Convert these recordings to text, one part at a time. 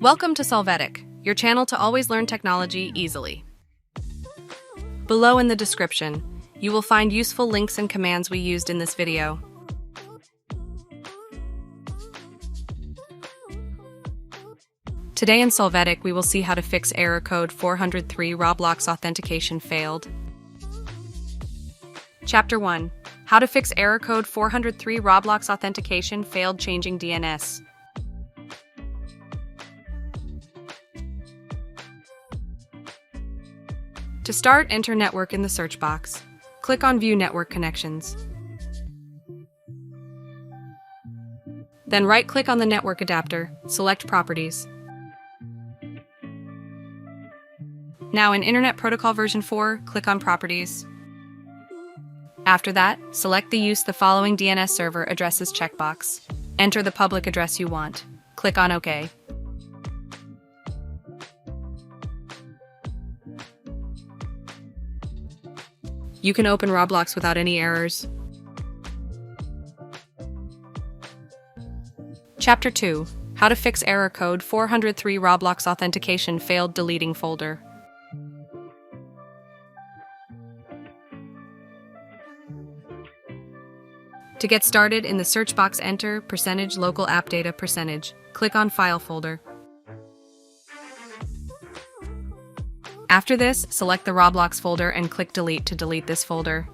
Welcome to Solvetic, your channel to always learn technology easily. Below in the description, you will find useful links and commands we used in this video. Today in Solvetic, we will see how to fix error code 403 Roblox Authentication Failed. Chapter 1. How to fix error code 403 Roblox Authentication Failed changing DNS. To start, enter network in the search box. Click on View Network Connections. Then right-click on the network adapter, select Properties. Now in Internet Protocol version 4, click on Properties. After that, select the Use the following DNS server addresses checkbox. Enter the public address you want. Click on OK. You can open Roblox without any errors. Chapter 2. How to fix error code 403 Roblox Authentication Failed deleting folder. To get started, in the search box enter %local app data %. Click on File folder. After this, select the Roblox folder and click Delete to delete this folder.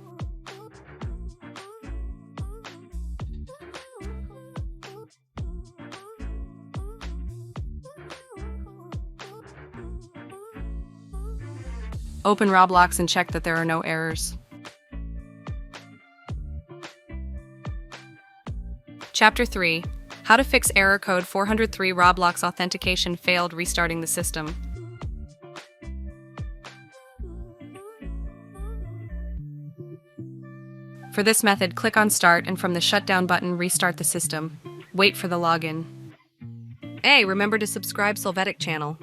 Open Roblox and check that there are no errors. Chapter 3. How to fix error code 403 Roblox Authentication Failed restarting the system. For this method, click on Start and from the Shutdown button, restart the system. Wait for the login. Hey, remember to subscribe Solvetic channel.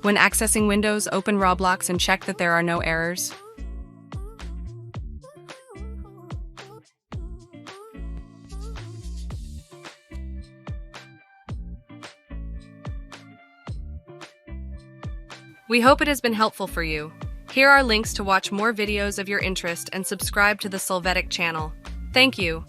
When accessing Windows, open Roblox and check that there are no errors. We hope it has been helpful for you. Here are links to watch more videos of your interest and subscribe to the Solvetic channel. Thank you.